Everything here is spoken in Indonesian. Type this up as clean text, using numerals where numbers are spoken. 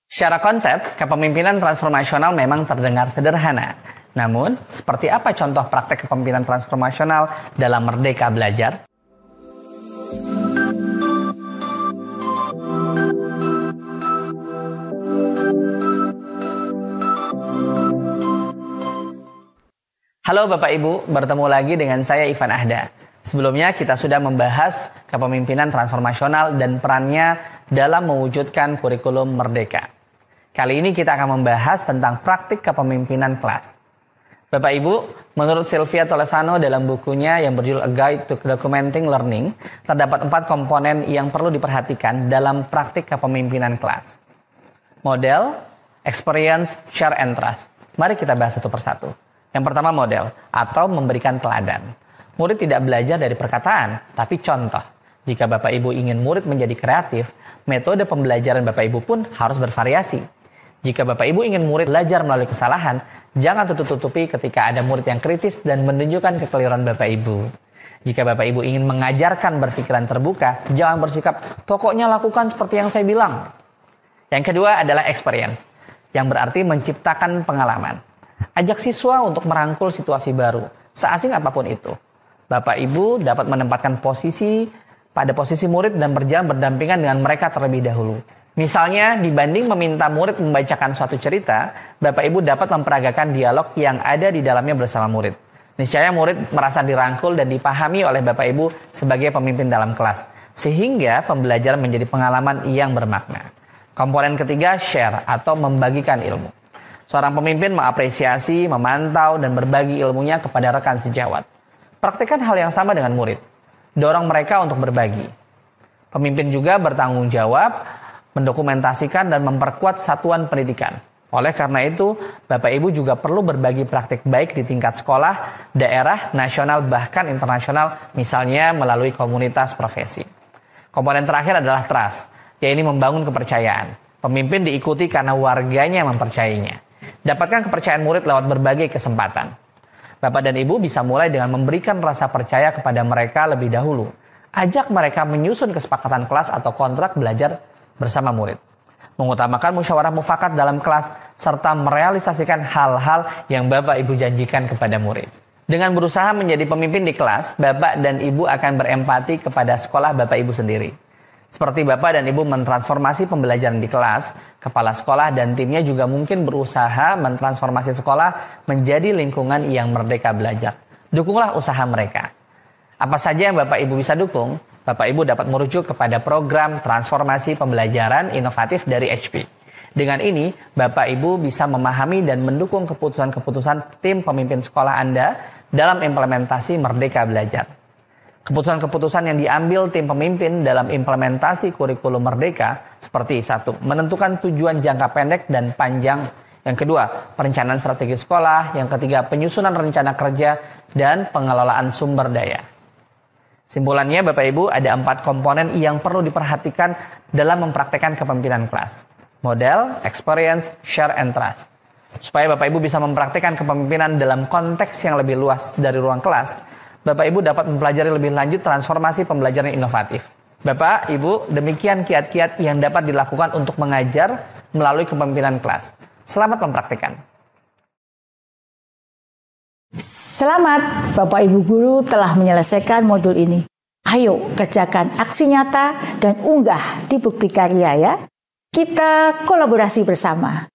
Secara konsep, kepemimpinan transformasional memang terdengar sederhana. Namun, seperti apa contoh praktek kepemimpinan transformasional dalam Merdeka Belajar? Halo Bapak Ibu, bertemu lagi dengan saya Ivan Ahda. Sebelumnya kita sudah membahas kepemimpinan transformasional dan perannya dalam mewujudkan kurikulum Merdeka. Kali ini kita akan membahas tentang praktik kepemimpinan kelas. Bapak Ibu, menurut Sylvia Tolesano dalam bukunya yang berjudul A Guide to Documenting Learning, terdapat 4 komponen yang perlu diperhatikan dalam praktik kepemimpinan kelas. Model, experience, share, and trust. Mari kita bahas satu persatu. Yang pertama model, atau memberikan teladan. Murid tidak belajar dari perkataan, tapi contoh. Jika Bapak Ibu ingin murid menjadi kreatif, metode pembelajaran Bapak Ibu pun harus bervariasi. Jika Bapak Ibu ingin murid belajar melalui kesalahan, jangan tutup-tutupi ketika ada murid yang kritis dan menunjukkan kekeliruan Bapak Ibu. Jika Bapak Ibu ingin mengajarkan berpikiran terbuka, jangan bersikap, pokoknya lakukan seperti yang saya bilang. Yang kedua adalah experience, yang berarti menciptakan pengalaman. Ajak siswa untuk merangkul situasi baru, seasing apapun itu. Bapak Ibu dapat menempatkan pada posisi murid dan berjalan berdampingan dengan mereka terlebih dahulu. Misalnya, dibanding meminta murid membacakan suatu cerita, Bapak Ibu dapat memperagakan dialog yang ada di dalamnya bersama murid. Niscaya murid merasa dirangkul dan dipahami oleh Bapak Ibu sebagai pemimpin dalam kelas, sehingga pembelajaran menjadi pengalaman yang bermakna. Komponen ketiga, share atau membagikan ilmu. Seorang pemimpin mengapresiasi, memantau, dan berbagi ilmunya kepada rekan sejawat. Praktikkan hal yang sama dengan murid. Dorong mereka untuk berbagi. Pemimpin juga bertanggung jawab mendokumentasikan dan memperkuat satuan pendidikan. Oleh karena itu, Bapak Ibu juga perlu berbagi praktik baik di tingkat sekolah, daerah, nasional, bahkan internasional, misalnya melalui komunitas profesi. Komponen terakhir adalah trust, yaitu membangun kepercayaan. Pemimpin diikuti karena warganya yang mempercayainya. Dapatkan kepercayaan murid lewat berbagai kesempatan. Bapak dan Ibu bisa mulai dengan memberikan rasa percaya kepada mereka lebih dahulu. Ajak mereka menyusun kesepakatan kelas atau kontrak belajar bersama murid. Mengutamakan musyawarah mufakat dalam kelas, serta merealisasikan hal-hal yang Bapak Ibu janjikan kepada murid. Dengan berusaha menjadi pemimpin di kelas, Bapak dan Ibu akan berempati kepada sekolah Bapak Ibu sendiri. Seperti Bapak dan Ibu mentransformasi pembelajaran di kelas, kepala sekolah dan timnya juga mungkin berusaha mentransformasi sekolah menjadi lingkungan yang merdeka belajar. Dukunglah usaha mereka. Apa saja yang Bapak Ibu bisa dukung? Bapak Ibu dapat merujuk kepada program transformasi pembelajaran inovatif dari HP. Dengan ini, Bapak Ibu bisa memahami dan mendukung keputusan-keputusan tim pemimpin sekolah Anda dalam implementasi Merdeka Belajar. Keputusan-keputusan yang diambil tim pemimpin dalam implementasi kurikulum Merdeka seperti 1. Menentukan tujuan jangka pendek dan panjang. Yang kedua, perencanaan strategi sekolah. Yang ketiga, penyusunan rencana kerja dan pengelolaan sumber daya. Simpulannya Bapak Ibu ada 4 komponen yang perlu diperhatikan dalam mempraktekkan kepemimpinan kelas. Model, experience, share, and trust. Supaya Bapak Ibu bisa mempraktekkan kepemimpinan dalam konteks yang lebih luas dari ruang kelas, Bapak Ibu dapat mempelajari lebih lanjut transformasi pembelajaran inovatif. Bapak, Ibu, demikian kiat-kiat yang dapat dilakukan untuk mengajar melalui kepemimpinan kelas. Selamat mempraktikkan. Selamat, Bapak Ibu Guru telah menyelesaikan modul ini. Ayo kerjakan aksi nyata dan unggah di Bukti Karya ya. Kita kolaborasi bersama.